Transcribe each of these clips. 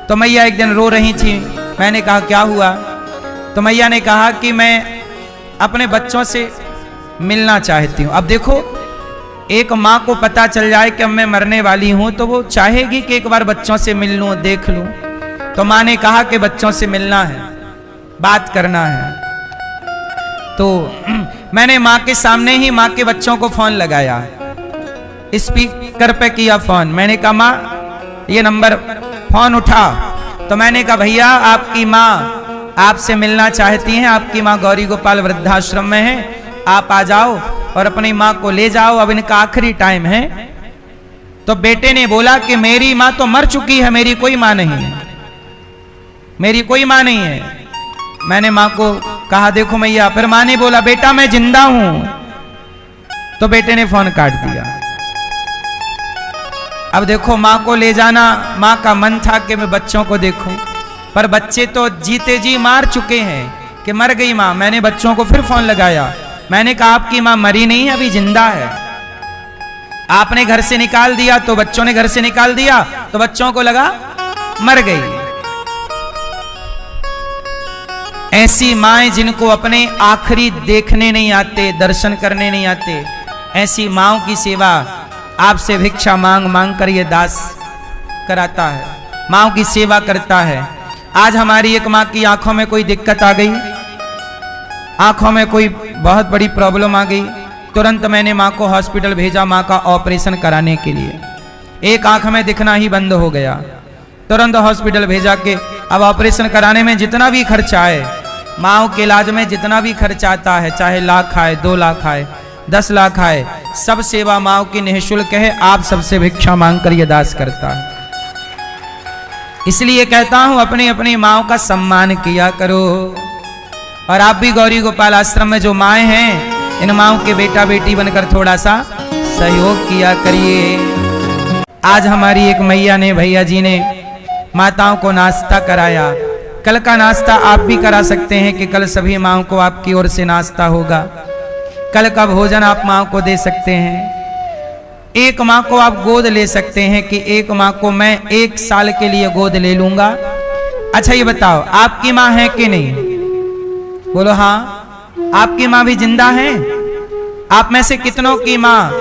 तो मैया एक दिन रो रही थी। मैंने कहा क्या हुआ? तो मैया ने कहा कि मैं अपने बच्चों से मिलना चाहती हूँ। अब देखो, एक माँ को पता चल जाए कि अब मैं मरने वाली हूँ तो वो चाहेगी कि एक बार बच्चों से मिल लूँ, देख लूँ। तो माँ ने कहा कि बच्चों से मिलना है, बात करना है। तो मैंने माँ के सामने ही माँ के बच्चों को फोन लगाया, स्पीकर पे किया फोन। मैंने कहा माँ ये नंबर, फोन उठा। तो मैंने कहा भैया आपकी माँ आपसे मिलना चाहती हैं, आपकी माँ गौरी गोपाल वृद्धाश्रम में है, आप आ जाओ और अपनी माँ को ले जाओ, अब इनका आखिरी टाइम है। तो बेटे ने बोला कि मेरी माँ तो मर चुकी है, मेरी कोई माँ नहीं है, मेरी कोई माँ नहीं है। मैंने माँ को कहा देखो मैया, फिर माँ ने बोला बेटा मैं जिंदा हूं। तो बेटे ने फोन काट दिया। अब देखो माँ को ले जाना, माँ का मन था कि मैं बच्चों को देखूं, पर बच्चे तो जीते जी मार चुके हैं कि मर गई माँ। मैंने बच्चों को फिर फोन लगाया, मैंने कहा आपकी माँ मरी नहीं है, अभी जिंदा है। आपने घर से निकाल दिया तो बच्चों ने घर से निकाल दिया, तो बच्चों को लगा मर गई। ऐसी माएं जिनको अपने आखिरी देखने नहीं आते, दर्शन करने नहीं आते, ऐसी माओं की सेवा आपसे भिक्षा मांग मांग कर ये दास कराता है, माओं की सेवा करता है। आज हमारी एक माँ की आंखों में कोई दिक्कत आ गई, आंखों में कोई बहुत बड़ी प्रॉब्लम आ गई, तुरंत मैंने माँ को हॉस्पिटल भेजा माँ का ऑपरेशन कराने के लिए। एक आंख में दिखना ही बंद हो गया, तुरंत हॉस्पिटल भेजा के अब ऑपरेशन कराने में जितना भी खर्चा आए, माओं के इलाज में जितना भी खर्चा आता है, चाहे लाख आए, 2 लाख आए, 10 लाख आए, सब सेवा माओं की निःशुल्क है। आप सबसे भिक्षा मांग कर ये दास करता है। इसलिए कहता हूं अपनी अपनी माओं का सम्मान किया करो। और आप भी गौरी गोपाल आश्रम में जो माएँ हैं, इन माओं के बेटा बेटी बनकर थोड़ा सा सहयोग किया करिए। आज हमारी एक मैया ने, भैया जी ने माताओं को नाश्ता कराया। कल का नाश्ता आप भी करा सकते हैं कि कल सभी माओं को आपकी ओर से नाश्ता होगा। कल का भोजन आप माँ को दे सकते हैं। एक माँ को आप गोद ले सकते हैं कि एक माँ को मैं 1 साल के लिए गोद ले लूंगा। अच्छा ये बताओ, आपकी माँ है कि नहीं? बोलो हाँ। आपकी माँ भी जिंदा है? आप में से कितनों की माँ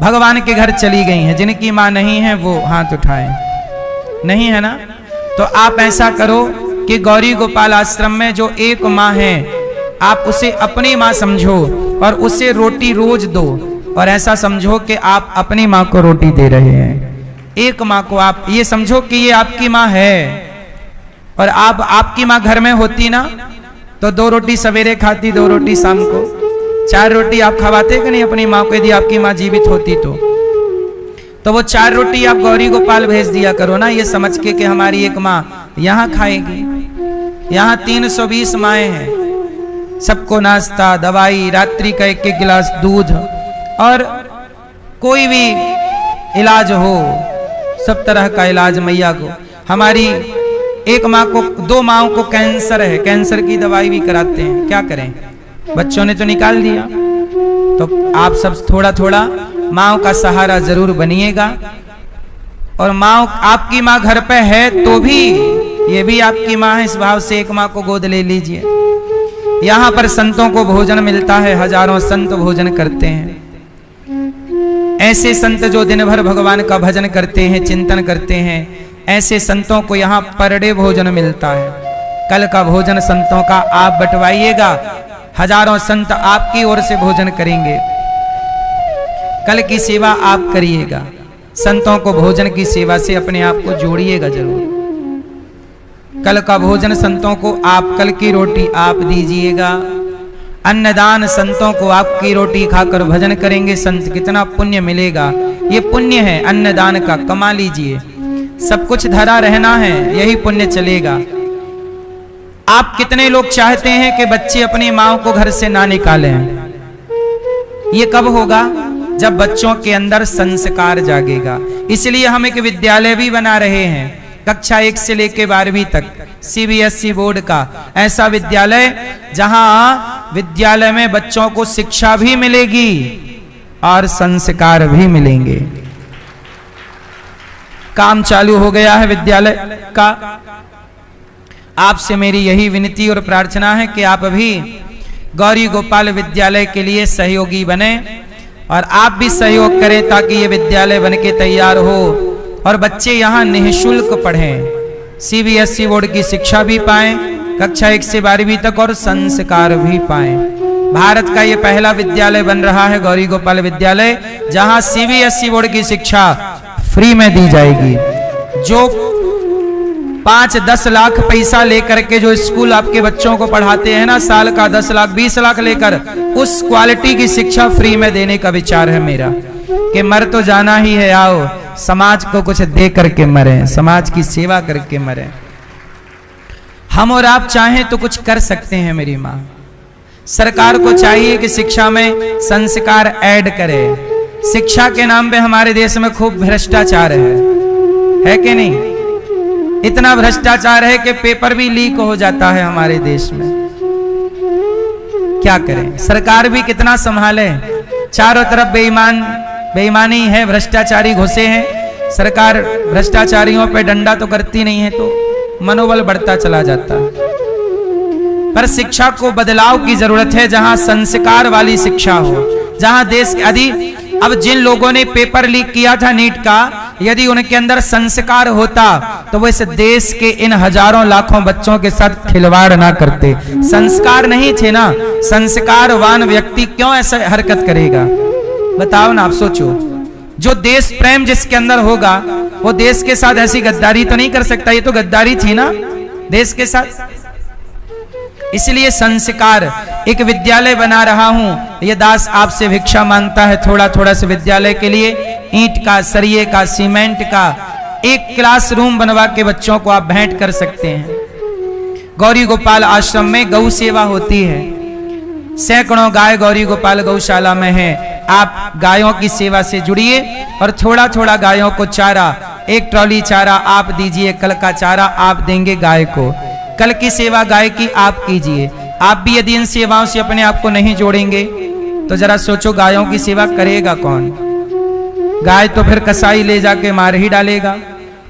भगवान के घर चली गई हैं? जिनकी माँ नहीं है वो हाथ उठाएं। नहीं है ना? तो आप ऐसा करो कि गौरी गोपाल आश्रम में जो एक माँ है, आप उसे अपनी माँ समझो और उसे रोटी रोज दो, और ऐसा समझो कि आप अपनी माँ को रोटी दे रहे हैं। एक माँ को आप ये समझो कि ये आपकी माँ है, और आपकी माँ घर में होती ना तो 2 रोटी सवेरे खाती, 2 रोटी शाम को, 4 रोटी आप खवाते कि नहीं अपनी माँ को? यदि आपकी माँ जीवित होती तो वो 4 रोटी आप गौरी गोपाल भेज दिया करो ना, ये समझ के कि हमारी एक माँ यहाँ खाएगी। यहाँ 320 माएँ हैं, सबको नाश्ता, दवाई, रात्रि का 1-1 गिलास दूध, और कोई भी इलाज हो, सब तरह का इलाज मैया को। हमारी एक माँ को, 2 माओं को कैंसर है, कैंसर की दवाई भी कराते हैं। क्या करें, बच्चों ने तो निकाल दिया। तो आप सब थोड़ा थोड़ा माँ का सहारा जरूर बनिएगा। और माँ, आपकी माँ घर पे है तो भी ये भी आपकी माँ है, इस भाव से एक माँ को गोद ले लीजिए। यहाँ पर संतों को भोजन मिलता है, हजारों संत भोजन करते हैं। ऐसे संत जो दिन भर भगवान का भजन करते हैं, चिंतन करते हैं, ऐसे संतों को यहाँ पर डे भोजन मिलता है। कल का भोजन संतों का आप बंटवाइएगा, हजारों संत आपकी ओर से भोजन करेंगे। कल की सेवा आप करिएगा, संतों को भोजन की सेवा से अपने आप को जोड़िएगा जरूर। कल का भोजन संतों को आप, कल की रोटी आप दीजिएगा। अन्नदान, संतों को आपकी रोटी खाकर भजन करेंगे संत, कितना पुण्य मिलेगा। ये पुण्य है अन्नदान का, कमा लीजिए। सब कुछ धरा रहना है, यही पुण्य चलेगा। आप कितने लोग चाहते हैं कि बच्चे अपनी माँ को घर से ना निकालें? ये कब होगा? जब बच्चों के अंदर संस्कार जागेगा। इसलिए हम एक विद्यालय भी बना रहे हैं, कक्षा 1 से लेकर 12वीं तक, CBSE बोर्ड का ऐसा विद्यालय, जहां विद्यालय में बच्चों को शिक्षा भी मिलेगी और संस्कार भी मिलेंगे। काम चालू हो गया है विद्यालय का। आपसे मेरी यही विनती और प्रार्थना है कि आप अभी गौरी गोपाल विद्यालय के लिए सहयोगी बने और आप भी सहयोग करें ताकि ये विद्यालय बनके तैयार हो और बच्चे यहाँ निःशुल्क पढ़ें, सीबीएसई बोर्ड की शिक्षा भी पाएं, कक्षा 1 से 12वीं तक और संस्कार भी पाएं। भारत का ये पहला विद्यालय बन रहा है गौरी गोपाल विद्यालय, जहां सीबीएसई बोर्ड की शिक्षा फ्री में दी जाएगी। जो 5-10 लाख पैसा लेकर के जो स्कूल आपके बच्चों को पढ़ाते हैं ना, साल का 10 लाख 20 लाख लेकर, उस क्वालिटी की शिक्षा फ्री में देने का विचार है मेरा कि मर तो जाना ही है, आओ समाज को कुछ दे करके मरे, समाज की सेवा करके मरे। हम और आप चाहें तो कुछ कर सकते हैं मेरी माँ। सरकार को चाहिए कि शिक्षा में संस्कार ऐड करे। शिक्षा के नाम पे हमारे देश में खूब भ्रष्टाचार है कि नहीं? इतना भ्रष्टाचार है कि पेपर भी लीक हो जाता है हमारे देश में। क्या करें, सरकार भी कितना संभाले, चारों तरफ बेईमानी है, भ्रष्टाचारी घुसे हैं। सरकार भ्रष्टाचारियों पे डंडा तो करती नहीं है तो मनोबल बढ़ता चला जाता है। पर शिक्षा को बदलाव की जरूरत है, जहां संस्कार वाली शिक्षा हो, जहां देश यदि अब जिन लोगों ने पेपर लीक किया था नीट का, यदि उनके अंदर संस्कार होता तो वो इस देश के इन हजारों लाखों बच्चों के साथ खिलवाड़ ना करते। संस्कार नहीं थे ना, संस्कारवान व्यक्ति क्यों ऐसा हरकत करेगा? बताओ ना, आप सोचो। जो देश प्रेम जिसके अंदर होगा वो देश के साथ ऐसी गद्दारी तो नहीं कर सकता। ये तो गद्दारी थी ना देश के साथ। इसलिए संस्कार, एक विद्यालय बना रहा हूं। ये दास आपसे भिक्षा मांगता है थोड़ा थोड़ा से विद्यालय के लिए, ईंट का, सरिये का, सीमेंट का एक क्लासरूम बनवा के बच्चों को आप भेंट कर सकते हैं। गौरी गोपाल आश्रम में गौ सेवा होती है, सैकड़ों गाय गौरी गोपाल गौशाला में है। आप गायों की सेवा से जुड़िए और थोड़ा थोड़ा गायों को चारा, एक ट्रॉली चारा आप दीजिए, कल का चारा आप देंगे गाय को, कल की सेवा गाय की आप कीजिए। आप भी यदि इन सेवाओं से अपने आप को नहीं जोड़ेंगे तो जरा सोचो गायों की सेवा करेगा कौन? गाय तो फिर कसाई ले जाके मार ही डालेगा।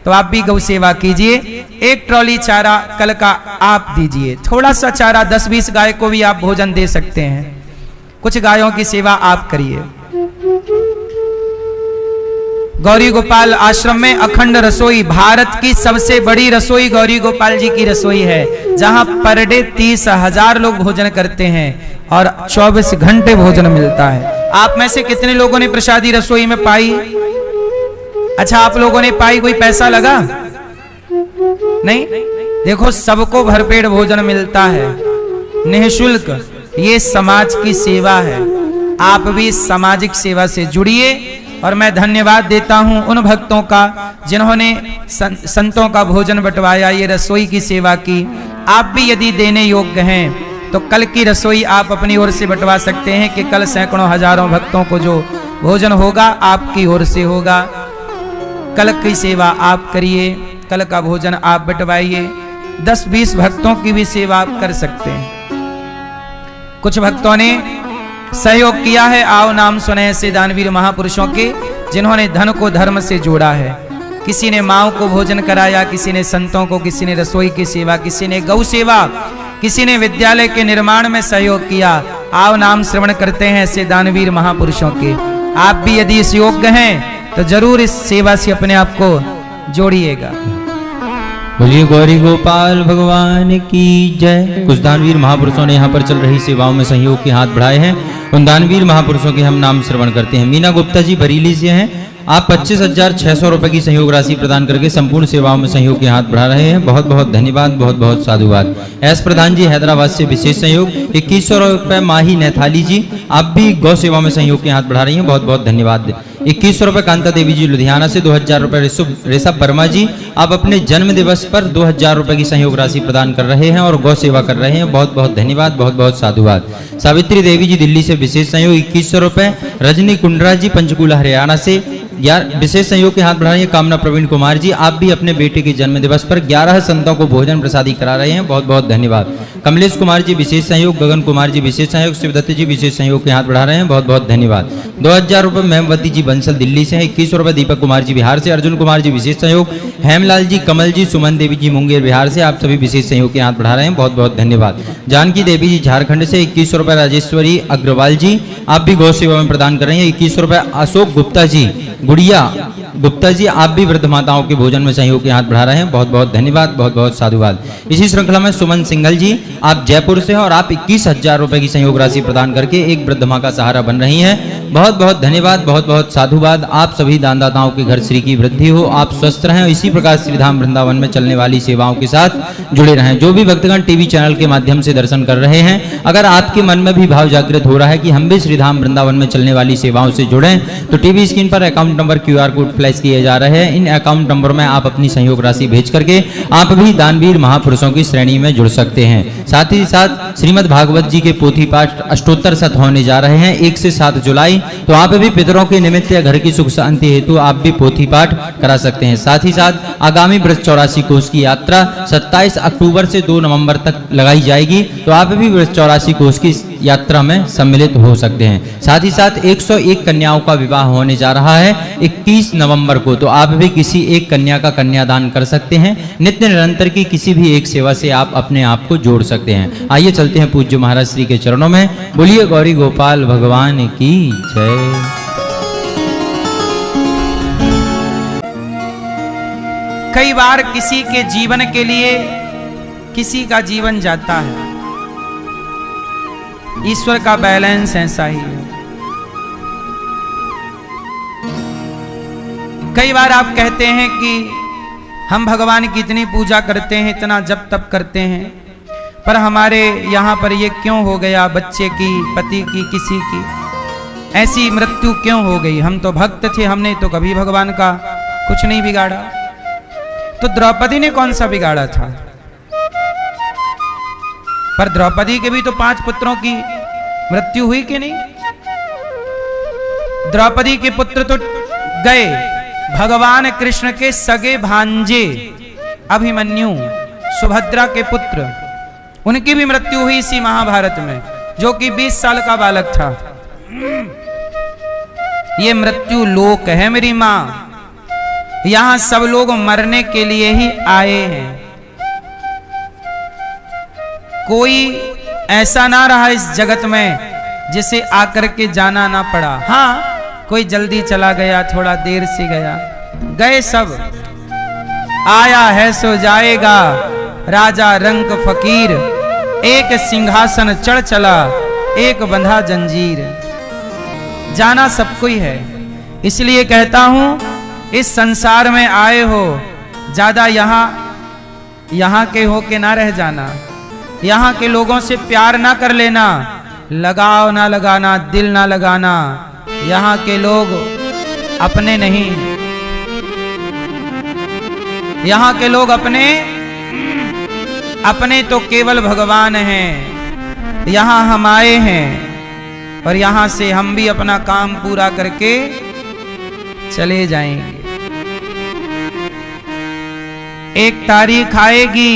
तो आप भी गौ सेवा कीजिए, एक ट्रॉली चारा कल का आप दीजिए, थोड़ा सा चारा 10-20 गाय को भी आप भोजन दे सकते हैं। कुछ गायों की सेवा आप करिए। गौरी गोपाल आश्रम में अखंड रसोई, भारत की सबसे बड़ी रसोई गौरी गोपाल जी की रसोई है, जहां पर डे 30,000 लोग भोजन करते हैं और 24 घंटे भोजन मिलता है। आप में से कितने लोगों ने प्रसादी रसोई में पाई? अच्छा, आप लोगों ने पाई? कोई पैसा लगा? नहीं। देखो, सबको भरपेट भोजन मिलता है निःशुल्क। ये समाज की सेवा है। आप भी सामाजिक सेवा से जुड़िए। और मैं धन्यवाद देता हूं उन भक्तों का जिन्होंने संतों का भोजन बंटवाया, ये रसोई की सेवा की। आप भी यदि देने योग्य हैं तो कल की रसोई आप अपनी ओर से बंटवा सकते हैं कि कल सैकड़ों हजारों भक्तों को जो भोजन होगा आपकी ओर से होगा। कल की सेवा आप करिए, कल का भोजन आप बंटवाइए। 10-20 भक्तों की भी सेवा आप कर सकते हैं। कुछ भक्तों ने सहयोग किया है, आओ नाम सुने ऐसे दानवीर महापुरुषों के जिन्होंने धन को धर्म से जोड़ा है। किसी ने माओ को भोजन कराया, किसी ने संतों को, किसी ने रसोई की सेवा, किसी ने गौ सेवा, किसी ने विद्यालय के निर्माण में सहयोग किया। आओ नाम श्रवण करते हैं ऐसे दानवीर महापुरुषों के। आप भी यदि इस योग्य हैं तो जरूर इस सेवा से अपने आप को जोड़िएगा। बोलिए गौरी गोपाल भगवान की जय। कुछ दानवीर महापुरुषों ने यहाँ पर चल रही सेवाओं में सहयोग के हाथ बढ़ाए हैं। उन दानवीर महापुरुषों के हम नाम श्रवण करते हैं। मीना गुप्ता जी बरीली से हैं। आप 25,600 रुपए की सहयोग राशि प्रदान करके संपूर्ण सेवाओं में सहयोग के हाथ बढ़ा रहे हैं। बहुत बहुत धन्यवाद, बहुत बहुत साधुवाद। एस प्रधान जी हैदराबाद से विशेष सहयोग 2100 रुपए। माही नैथाली जी आप भी गौ सेवा में सहयोग के हाथ बढ़ा रही हैं, बहुत बहुत धन्यवाद। 2100 रुपए कांता देवी जी लुधियाना से। 2000 रुपए ऋषभ वर्मा जी आप अपने जन्म दिवस पर 2000 रुपए की सहयोग राशि प्रदान कर रहे हैं और गौ सेवा कर रहे हैं, बहुत बहुत धन्यवाद, बहुत बहुत साधुवाद। सावित्री देवी जी दिल्ली से विशेष सहयोग 2100 रुपए। रजनी कुंडरा जी पंचकूला हरियाणा से विशेष सहयोग के हाथ बढ़ा रही हैं कामना प्रवीण कुमार जी। आप भी अपने बेटे के जन्म दिवस पर 11 संतों को भोजन प्रसादी करा रहे हैं, बहुत बहुत धन्यवाद। कमलेश कुमार जी विशेष सहयोग, गगन कुमार जी विशेष सहयोग, शिवदत्त जी विशेष सहयोग के हाथ बढ़ा रहे हैं, बहुत बहुत धन्यवाद। 2000 रुपये मेमवती जी बंसल दिल्ली से, 21 रुपये दीपक कुमार जी बिहार से, अर्जुन कुमार जी विशेष सहयोग, हेमलाल जी, कमल जी, सुमन देवी जी मुंगेर बिहार से, आप सभी विशेष सहयोग के हाथ बढ़ा रहे हैं, बहुत बहुत धन्यवाद। जानकी देवी जी झारखंड से 21 रुपये, राजेश्वरी अग्रवाल जी आप भी गौ सेवा में प्रदान कर रहे हैं 21 रुपये, अशोक गुप्ता जी, गुड़िया गुप्ता जी आप भी वृद्ध माताओं के भोजन में सहयोग के हाथ बढ़ा रहे हैं, बहुत बहुत धन्यवाद, बहुत बहुत साधुवाद। इसी श्रृंखला में सुमन सिंघल जी आप जयपुर से हैं और आप 21,000 रुपए की सहयोग राशि प्रदान करके एक वृद्ध मां का सहारा बन रही हैं, बहुत बहुत धन्यवाद, बहुत बहुत साधुवाद। आप सभी दानदाताओं के घर श्री की वृद्धि हो, आप स्वस्थ रहें और इसी प्रकार श्रीधाम वृंदावन में चलने वाली सेवाओं के साथ जुड़े रहें। जो भी भक्तगण टीवी चैनल के माध्यम से दर्शन कर रहे हैं, अगर आपके मन में भी भाव जागृत हो रहा है कि हम भी श्रीधाम वृंदावन में चलने वाली सेवाओं से जुड़ें, तो टीवी स्क्रीन पर account number QR code flash किए जा रहे हैं। इन अकाउंट नंबर में आप अपनी सहयोग राशि भेज करके आप भी दानवीर महापुरुषों की श्रेणी में जुड़ सकते हैं। साथ ही साथ श्रीमद् भागवत जी के पोथी पाठ अष्टोत्तर शत होने जा रहे हैं 1 से 7 जुलाई, तो आप भी पितरों के निमित्त या घर की सुख शांति हेतु आप भी पोथी पाठ करा सकते हैं। साथ ही साथ आगामी ब्रज 84 कोष की यात्रा 27 अक्टूबर से 2 नवंबर तक लगाई जाएगी, तो आप भी ब्रज 84 कोष की यात्रा में सम्मिलित हो सकते हैं। साथ ही साथ 101 कन्याओं का विवाह होने जा रहा है 21 नवंबर को, तो आप भी किसी एक कन्या का कन्यादान कर सकते हैं। नित्य निरंतर की किसी भी एक सेवा से आप अपने आप को जोड़ सकते हैं। आइए चलते हैं पूज्य महाराज श्री के चरणों में। बोलिए गौरी गोपाल भगवान की जय। कई बार किसी के जीवन के लिए किसी का जीवन जाता है, ईश्वर का बैलेंस ऐसा ही है। कई बार आप कहते हैं कि हम भगवान की इतनी पूजा करते हैं, इतना जप तप करते हैं, पर हमारे यहाँ पर ये क्यों हो गया, बच्चे की, पति की, किसी की ऐसी मृत्यु क्यों हो गई। हम तो भक्त थे, हमने तो कभी भगवान का कुछ नहीं बिगाड़ा। तो द्रौपदी ने कौन सा बिगाड़ा था? पर द्रौपदी के भी तो 5 पुत्रों की मृत्यु हुई कि नहीं? द्रौपदी के पुत्र तो गए, भगवान कृष्ण के सगे भांजे अभिमन्यु, सुभद्रा के पुत्र, उनकी भी मृत्यु हुई इसी महाभारत में, जो कि 20 साल का बालक था। ये मृत्यु लोक है मेरी मां, यहां सब लोग मरने के लिए ही आए हैं। कोई ऐसा ना रहा इस जगत में जिसे आकर के जाना ना पड़ा। हाँ, कोई जल्दी चला गया, थोड़ा देर से गया, गए सब। आया है सो जाएगा, राजा रंक फकीर, एक सिंहासन चढ़ चला, एक बंधा जंजीर। जाना सबको ही है, इसलिए कहता हूं इस संसार में आए हो, ज्यादा यहां के हो के ना रह जाना, यहां के लोगों से प्यार ना कर लेना, लगाव ना लगाना, दिल ना लगाना। यहां के लोग अपने नहीं, यहां के लोग अपने तो केवल भगवान हैं। यहां हम आए हैं और यहां से हम भी अपना काम पूरा करके चले जाएंगे। एक तारीख आएगी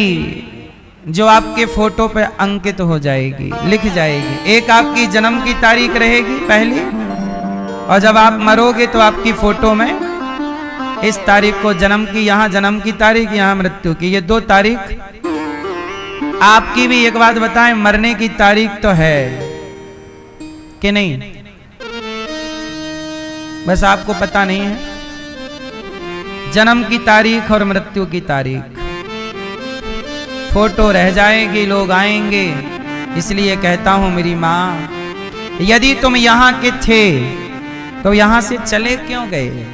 जो आपके फोटो पे अंकित हो जाएगी, लिख जाएगी। एक आपकी जन्म की तारीख रहेगी पहली, और जब आप मरोगे तो आपकी फोटो में इस तारीख को जन्म की, यहां जन्म की तारीख, यहां मृत्यु की, ये 2 तारीख आपकी भी। एक बात बताएं, मरने की तारीख तो है कि नहीं? बस आपको पता नहीं है जन्म की तारीख और मृत्यु की तारीख। फोटो रह जाएगी, लोग आएंगे। इसलिए कहता हूं मेरी मां, यदि तुम यहां के थे तो यहां से चले क्यों गए?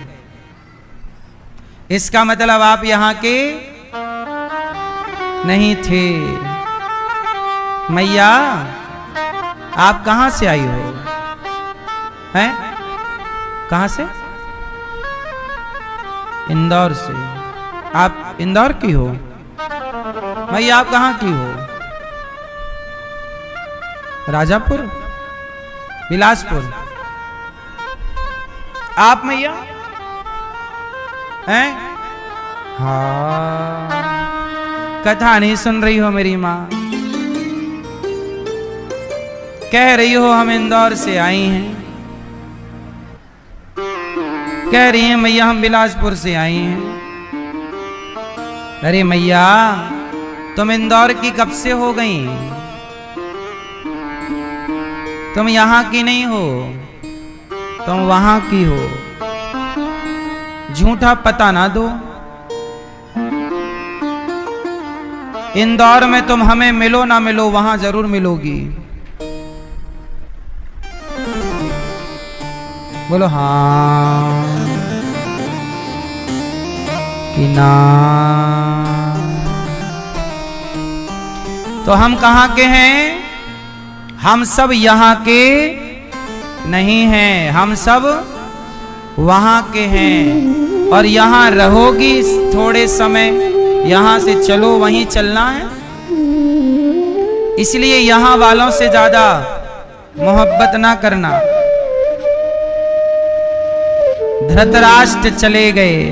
इसका मतलब आप यहां के नहीं थे। मैया, आप कहां से आई हो? हैं? कहां से? इंदौर से। आप इंदौर की हो? मैया, आप कहां की हो? राजापुर, बिलासपुर। आप मैया हैं? हाँ, कथा नहीं सुन रही हो मेरी माँ? कह रही हो हम इंदौर से आई हैं, कह रही हैं मैया हम बिलासपुर से आई हैं। अरे मैया, तुम इंदौर की कब से हो गई? तुम यहां की नहीं हो, तुम वहां की हो। झूठा पता ना दो। इंदौर में तुम हमें मिलो ना मिलो, वहां जरूर मिलोगी। बोलो हाँ कि ना? तो हम कहाँ के हैं? हम सब यहाँ के नहीं हैं, हम सब वहां के हैं। और यहाँ रहोगी थोड़े समय, यहाँ से चलो वहीं चलना है। इसलिए यहाँ वालों से ज्यादा मोहब्बत ना करना। धृतराष्ट्र चले गए।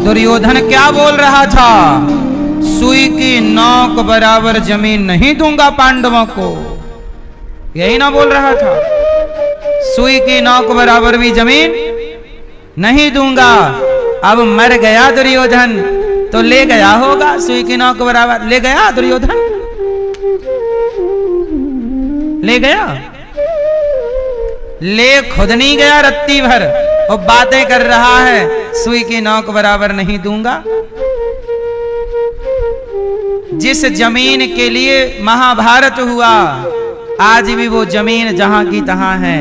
दुर्योधन क्या बोल रहा था? सुई की नोक बराबर जमीन नहीं दूंगा पांडवों को, यही ना बोल रहा था? सुई की नोक बराबर भी जमीन नहीं दूंगा। अब मर गया दुर्योधन तो ले गया होगा सुई की नोक बराबर। ले गया दुर्योधन? ले गया? ले खुद नहीं गया रत्ती भर, और बातें कर रहा है सुई की नोक बराबर नहीं दूंगा। जिस जमीन के लिए महाभारत हुआ, आज भी वो जमीन जहां की तहां है।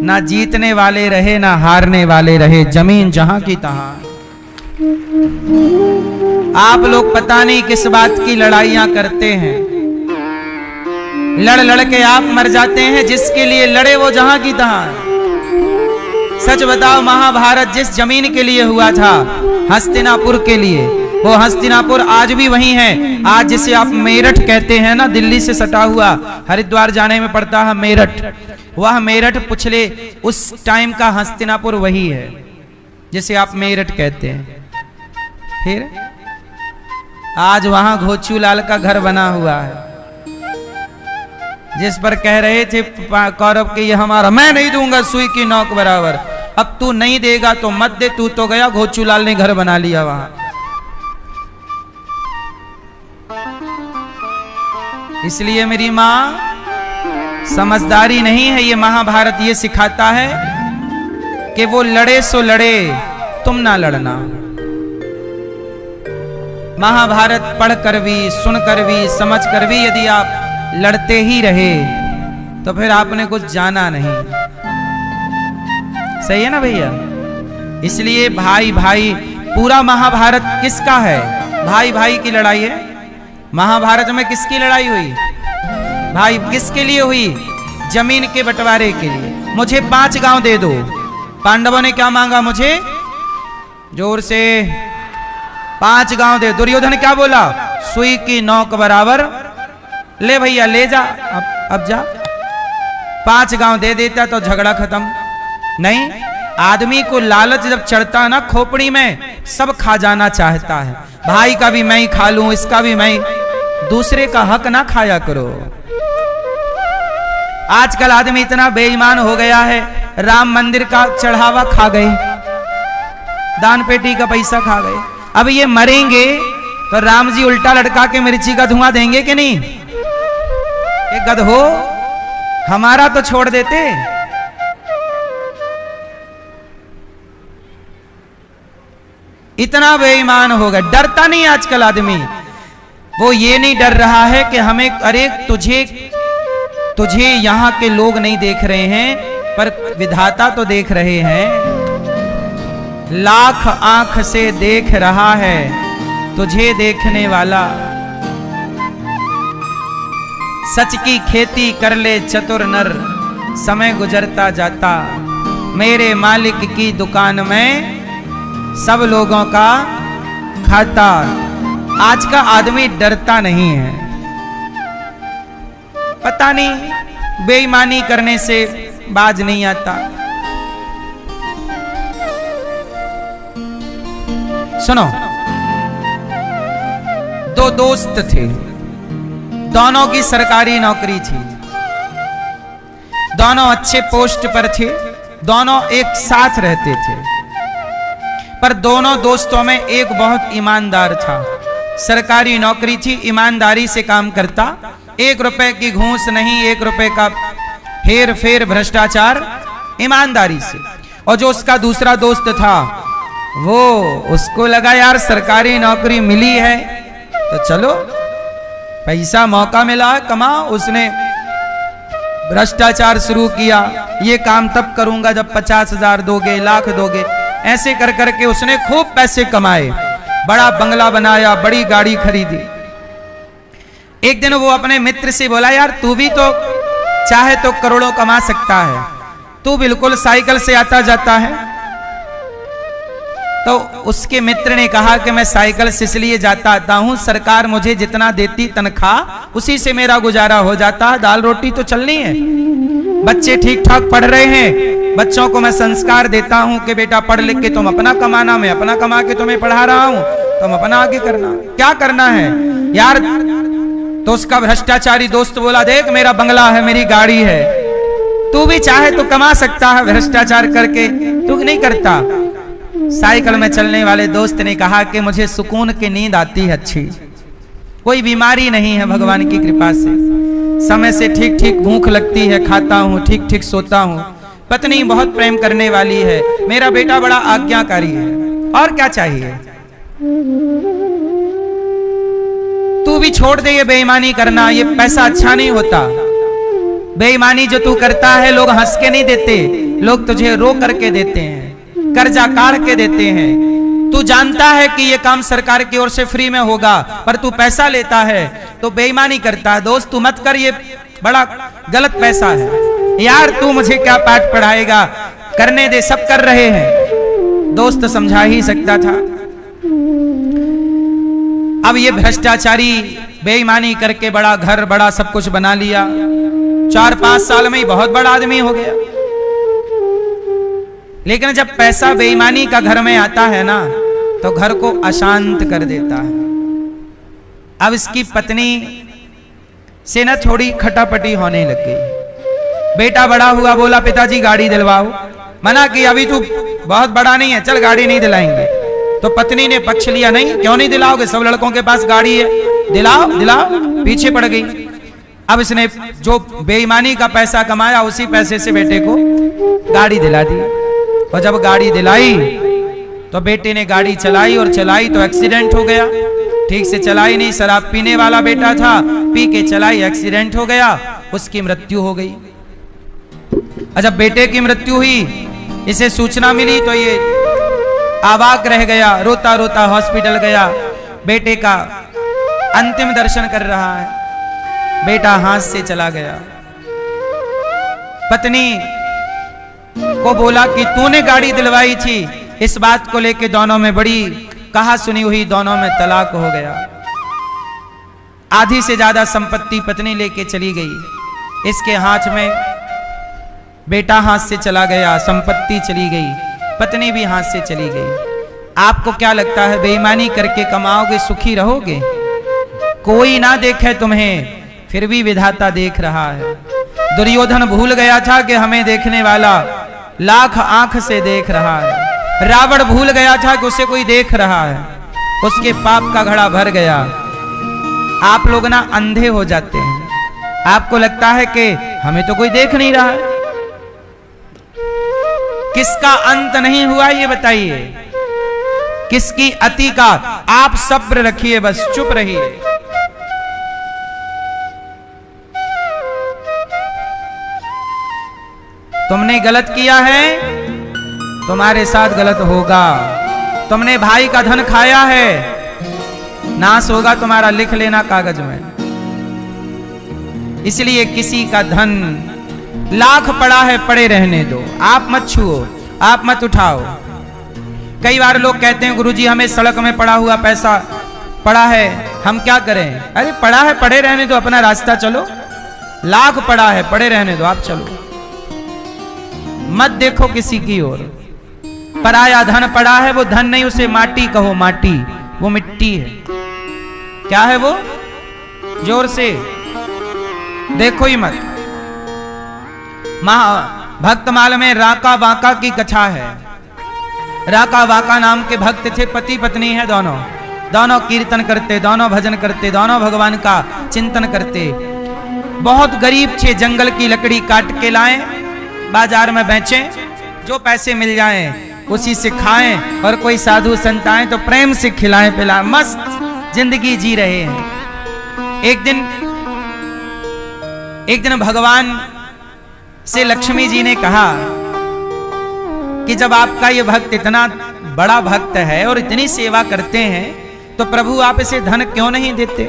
ना जीतने वाले रहे ना हारने वाले रहे, जमीन जहां की तहां। आप लोग पता नहीं किस बात की लड़ाइयां करते हैं। लड़ लड़ के आप मर जाते हैं। जिसके लिए लड़े वो जहां की तहां है। सच बताओ, महाभारत जिस जमीन के लिए हुआ था, हस्तिनापुर के लिए, वो हस्तिनापुर आज भी वही है। आज जिसे आप मेरठ कहते हैं ना, दिल्ली से सटा हुआ, हरिद्वार जाने में पड़ता है मेरठ, वह मेरठ पिछले उस टाइम का हस्तिनापुर वही है जिसे आप मेरठ कहते हैं। फिर आज वहां घोचूलाल का घर बना हुआ है, जिस पर कह रहे थे कौरव के ये हमारा, मैं नहीं दूंगा सुई की नोक बराबर। अब तू नहीं देगा तो मत दे, तू तो गया। घोचूलाल ने घर बना लिया वहां। इसलिए मेरी मां, समझदारी नहीं है ये महाभारत। ये सिखाता है कि वो लड़े सो लड़े, तुम ना लड़ना। महाभारत पढ़कर भी, सुनकर भी, समझकर भी यदि आप लड़ते ही रहे तो फिर आपने कुछ जाना नहीं। सही है ना भैया? इसलिए भाई भाई, पूरा महाभारत किसका है? भाई भाई की लड़ाई है। महाभारत में किसकी लड़ाई हुई? भाई। किसके लिए हुई? जमीन के बंटवारे के लिए। मुझे 5 गांव दे दो। पांडवों ने क्या मांगा? मुझे जोर से 5 गांव दे। दुर्योधन क्या बोला? सुई की नोक बराबर। ले भैया ले जा, अब जा। 5 गांव दे देता तो झगड़ा खत्म। नहीं, आदमी को लालच जब चढ़ता ना खोपड़ी में, सब खा जाना चाहता है। भाई का भी मैं ही खा लूं, इसका भी मैं। दूसरे का हक ना खाया करो। आजकल आदमी इतना बेईमान हो गया है, राम मंदिर का चढ़ावा खा गए, दान पेटी का पैसा खा गए। अब ये मरेंगे तो राम जी उल्टा लटका के मिर्ची का धुआं देंगे कि नहीं? एक गधो, हमारा तो छोड़ देते। इतना बेईमान हो गया, डरता नहीं आजकल आदमी। वो ये नहीं डर रहा है कि हमें, अरे तुझे यहां के लोग नहीं देख रहे हैं, पर विधाता तो देख रहे हैं। लाख आंख से देख रहा है तुझे देखने वाला। सच की खेती कर ले चतुर नर, समय गुजरता जाता। मेरे मालिक की दुकान में सब लोगों का खाता। आज का आदमी डरता नहीं है। पता नहीं, बेईमानी करने से बाज नहीं आता। सुनो, दो दोस्त थे, दोनों की सरकारी नौकरी थी, दोनों अच्छे पोस्ट पर थे, दोनों एक साथ रहते थे, पर दोनों दोस्तों में एक बहुत ईमानदार था। सरकारी नौकरी थी, ईमानदारी से काम करता, 1 रुपए की घूस नहीं, 1 रुपए का हेर फेर भ्रष्टाचार, ईमानदारी से। और जो उसका दूसरा दोस्त था, वो उसको लगा यार सरकारी नौकरी मिली है तो चलो पैसा मौका मिला है, कमाओ। उसने भ्रष्टाचार शुरू किया, ये काम तब करूंगा जब 50,000 दोगे, लाख दोगे, ऐसे कर करके उसने खूब पैसे कमाए, बड़ा बंगला बनाया, बड़ी गाड़ी खरीदी। एक दिन वो अपने मित्र से बोला, यार तू भी तो चाहे तो करोड़ों कमा सकता है, तू बिल्कुल साइकिल से आता जाता है। तो उसके मित्र ने कहा कि मैं साइकिल से इसलिए जाता आता हूं, सरकार मुझे जितना देती तनख्वाह उसी से मेरा गुजारा हो जाता, दाल रोटी तो चलनी है। बच्चे ठीक ठाक पढ़ रहे हैं, बच्चों को मैं संस्कार देता हूं कि बेटा पढ़ लिख के तुम अपना कमाना, मैं अपना कमा के तुम्हें पढ़ा रहा हूं, तुम अपना आगे करना। क्या करना है यार? तो उसका भ्रष्टाचारी दोस्त बोला, देख मेरा बंगला है, मेरी गाड़ी है, तू भी चाहे तो कमा सकता है भ्रष्टाचार करके, तू नहीं करता। साइकिल में चलने वाले दोस्त ने कहा कि मुझे सुकून की नींद आती है अच्छी, कोई बीमारी नहीं है भगवान की कृपा से, समय से ठीक ठीक भूख लगती है, खाता हूं, ठीक ठीक सोता हूं, पत्नी बहुत प्रेम करने वाली है, मेरा बेटा बड़ा आज्ञाकारी है, और क्या चाहिए? तू भी छोड़ दे ये बेईमानी करना, ये पैसा अच्छा नहीं होता। बेईमानी जो तू करता है लोग हंस के नहीं देते, लोग तुझे रो करके देते हैं, कर्जा काट के देते हैं। तू जानता है कि ये काम सरकार की ओर से फ्री में होगा, पर तू पैसा लेता है तो बेईमानी करता है। दोस्त तू मत कर, ये बड़ा गलत पैसा है यार, तू मुझे क्या पाठ पढ़ाएगा, करने दे, सब कर रहे हैं। दोस्त समझा ही सकता था। अब ये भ्रष्टाचारी बेईमानी करके बड़ा घर, बड़ा सब कुछ बना लिया, 4-5 साल में ही बहुत बड़ा आदमी हो गया। लेकिन जब पैसा बेईमानी का घर में आता है ना, तो घर को अशांत कर देता है। अब इसकी पत्नी से ना थोड़ी खटापटी होने लग गई। बेटा बड़ा हुआ, बोला पिताजी गाड़ी दिलवाओ, मना कि अभी तू बहुत बड़ा नहीं है, चल गाड़ी नहीं दिलाएंगे। तो पत्नी ने पक्ष लिया, नहीं क्यों नहीं दिलाओगे, सब लड़कों के पास गाड़ी है, दिलाओ दिलाओ, पीछे पड़ गई। अब इसने जो बेईमानी का पैसा कमाया उसी पैसे से बेटे को गाड़ी दिला दी। और जब गाड़ी दिलाई तो बेटे ने गाड़ी चलाई, और चलाई तो एक्सीडेंट हो गया, ठीक से चलाई नहीं, शराब पीने वाला बेटा था, पी के चलाई, एक्सीडेंट हो गया, उसकी मृत्यु हो गई। और जब बेटे की मृत्यु हुई, इसे सूचना मिली तो ये अवाक रह गया, रोता रोता हॉस्पिटल गया, बेटे का अंतिम दर्शन कर रहा है, बेटा हाथ से चला गया। पत्नी को बोला कि तूने गाड़ी दिलवाई थी, इस बात को लेके दोनों में बड़ी कहा सुनी हुई, दोनों में तलाक हो गया। आधी से ज्यादा संपत्ति पत्नी लेके चली गई, इसके हाथ में बेटा हाथ से चला गया, संपत्ति चली गई, पत्नी भी हाथ से चली गई। आपको क्या लगता है बेईमानी करके कमाओगे, सुखी रहोगे? कोई ना देखे तुम्हें, फिर भी विधाता देख रहा है। दुर्योधन भूल गया था कि हमें देखने वाला लाख आंख से देख रहा है। रावण भूल गया था कि उसे कोई देख रहा है, उसके पाप का घड़ा भर गया। आप लोग ना अंधे हो जाते हैं, आपको लगता है कि हमें तो कोई देख नहीं रहा है। किसका अंत नहीं हुआ ये बताइए, किसकी अति का? आप सब्र रखिए, बस चुप रहिए। तुमने गलत किया है, तुम्हारे साथ गलत होगा। तुमने भाई का धन खाया है, नाश होगा तुम्हारा, लिख लेना कागज में। इसलिए किसी का धन लाख पड़ा है, पड़े रहने दो, आप मत छुओ, आप मत उठाओ। कई बार लोग कहते हैं गुरुजी हमें सड़क में पड़ा हुआ पैसा पड़ा है, हम क्या करें? अरे पड़ा है, पड़े रहने दो, अपना रास्ता चलो। लाख पड़ा है, पड़े रहने दो, आप चलो, मत देखो किसी की ओर। पराया धन पड़ा है, वो धन नहीं, उसे माटी कहो, माटी, वो मिट्टी है। क्या है वो? जोर से देखो ही मत। भक्तमाल में राका वाका की कथा है। राका वाका नाम के भक्त थे, पति पत्नी है दोनों, दोनों कीर्तन करते, दोनों भजन करते, दोनों भगवान का चिंतन करते। बहुत गरीब थे, जंगल की लकड़ी काट के लाएं, बाजार में बेचें, जो पैसे मिल जाएं उसी से खाएं, और कोई साधु संत आए तो प्रेम से खिलाएं पिलाएं, मस्त जिंदगी जी रहे हैं। एक दिन भगवान से लक्ष्मी जी ने कहा कि जब आपका ये भक्त इतना बड़ा भक्त है और इतनी सेवा करते हैं, तो प्रभु आप इसे धन क्यों नहीं देते?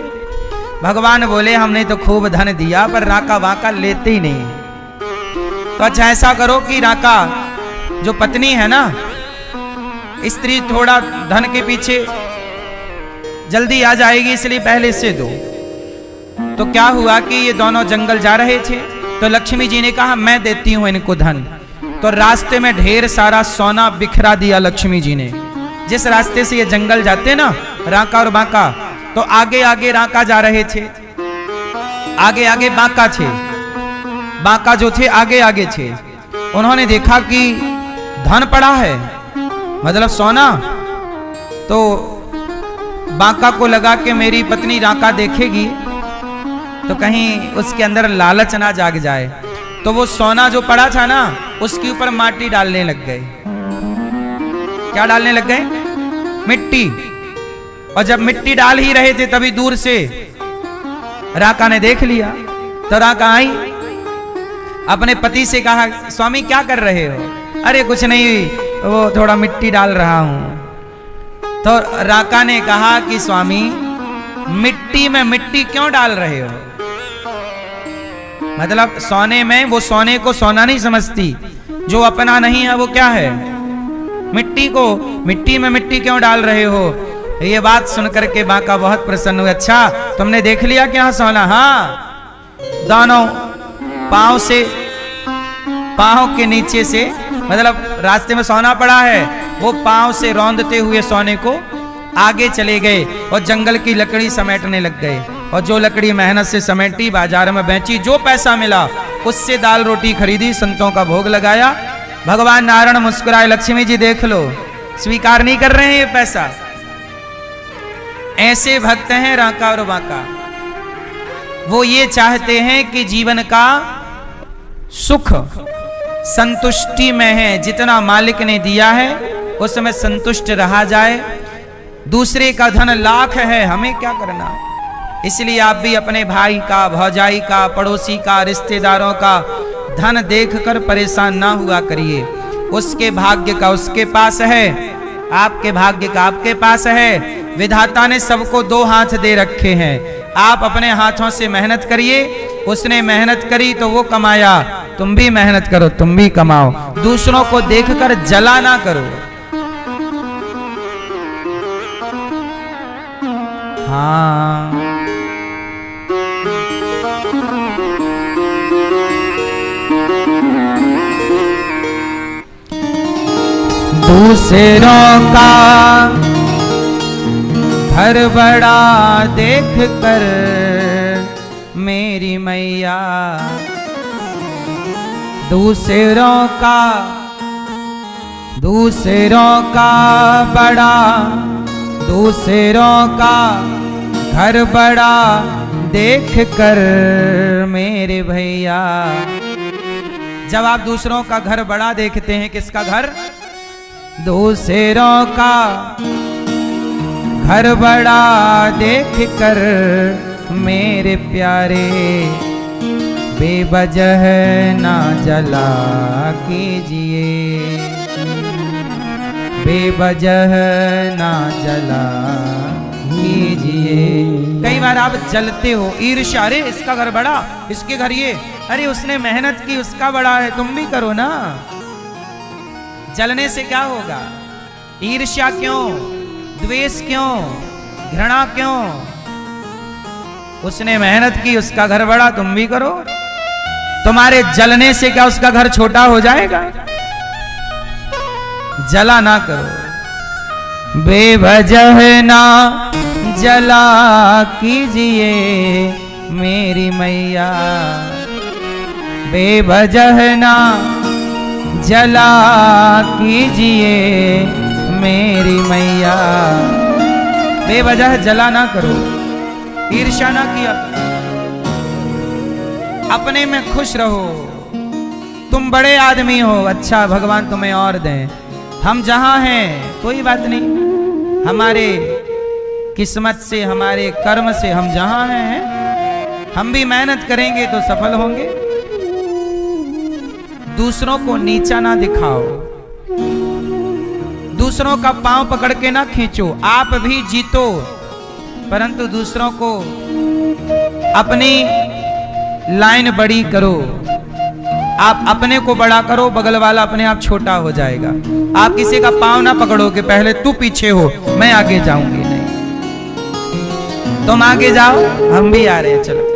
भगवान बोले, हमने तो खूब धन दिया, पर राका वाका लेते ही नहीं। तो अच्छा ऐसा करो कि राका जो पत्नी है ना, स्त्री थोड़ा धन के पीछे जल्दी आ जाएगी, इसलिए पहले से दो। तो क्या हुआ कि ये दोनों जंगल जा रहे थे, तो लक्ष्मी जी ने कहा मैं देती हूं इनको धन। तो रास्ते में ढेर सारा सोना बिखरा दिया लक्ष्मी जी ने। जिस रास्ते से ये जंगल जाते ना, राका और बांका, तो आगे आगे राका जा रहे थे, आगे आगे बांका थे, बांका जो थे आगे आगे थे। उन्होंने देखा कि धन पड़ा है, मतलब सोना, तो बांका को लगा कि मेरी पत्नी राका देखेगी तो कहीं उसके अंदर लालच ना जाग जाए, तो वो सोना जो पड़ा था ना, उसके ऊपर माटी डालने लग गए। क्या डालने लग गए? मिट्टी। और जब मिट्टी डाल ही रहे थे, तभी दूर से राका ने देख लिया। तो राका आई, अपने पति से कहा, स्वामी क्या कर रहे हो? अरे कुछ नहीं, वो थोड़ा मिट्टी डाल रहा हूं। तो राका ने कहा कि स्वामी, मिट्टी में मिट्टी क्यों डाल रहे हो? मतलब सोने में, वो सोने को सोना नहीं समझती, जो अपना नहीं है वो क्या है? मिट्टी को। मिट्टी में मिट्टी क्यों डाल रहे हो? ये बात सुनकर के बांका बहुत प्रसन्न हुए। अच्छा तुमने देख लिया क्या सोना? हाँ, दोनों पांव से, पांव के नीचे से, मतलब रास्ते में सोना पड़ा है, वो पांव से रौंदते हुए सोने को आगे चले गए और जंगल की लकड़ी समेटने लग गए। और जो लकड़ी मेहनत से समेटी, बाजार में बेची, जो पैसा मिला उससे दाल रोटी खरीदी, संतों का भोग लगाया। भगवान नारायण मुस्कुराए, लक्ष्मी जी देख लो, स्वीकार नहीं कर रहे हैं ये पैसा। ऐसे भक्त हैं राका और बांका। वो ये चाहते हैं कि जीवन का सुख संतुष्टि में है, जितना मालिक ने दिया है उसमें संतुष्ट रहा जाए। दूसरे का धन लाख है, हमें क्या करना? इसलिए आप भी अपने भाई का, भौजाई का, पड़ोसी का, रिश्तेदारों का धन देखकर परेशान ना हुआ करिए। उसके भाग्य का उसके पास है, आपके भाग्य का आपके पास है। विधाता ने सबको दो हाथ दे रखे हैं। आप अपने हाथों से मेहनत करिए, उसने मेहनत करी तो वो कमाया, तुम भी मेहनत करो, तुम भी कमाओ। दूसरों को देखकर जला ना करो। हाँ, दूसरों का घर बड़ा देख कर मेरी मैया, दूसरों का बड़ा, दूसरों का घर बड़ा देख कर मेरे भैया। जब आप दूसरों का घर बड़ा देखते हैं, किसका घर? दूसरों का घर बड़ा देख कर मेरे प्यारे, बेवजह ना जला कीजिए, बेवजह ना जला कीजिए। कई बार आप जलते हो, ईर्ष्या, अरे इसका घर बड़ा, इसके घर ये, अरे उसने मेहनत की, उसका बड़ा है, तुम भी करो ना। जलने से क्या होगा? ईर्ष्या क्यों, द्वेष क्यों, घृणा क्यों? उसने मेहनत की, उसका घर बड़ा, तुम भी करो। तुम्हारे जलने से क्या उसका घर छोटा हो जाएगा? जला ना करो, बेवजह ना जला कीजिए मेरी मैया, बेवजह ना जला कीजिए मेरी मैया। बेवजह जला ना करो, ईर्ष्या ना किया, अपने में खुश रहो। तुम बड़े आदमी हो, अच्छा भगवान तुम्हें और दें। हम जहां हैं कोई बात नहीं, हमारे किस्मत से, हमारे कर्म से हम जहां हैं, हम भी मेहनत करेंगे तो सफल होंगे। दूसरों को नीचा ना दिखाओ, दूसरों का पांव पकड़ के ना खींचो। आप भी जीतो, परंतु दूसरों को अपनी लाइन बड़ी करो। आप अपने को बड़ा करो, बगल वाला अपने आप छोटा हो जाएगा। आप किसी का पांव ना पकड़ो कि पहले तू पीछे हो मैं आगे जाऊंगी, नहीं, तुम आगे जाओ, हम भी आ रहे हैं, चलो।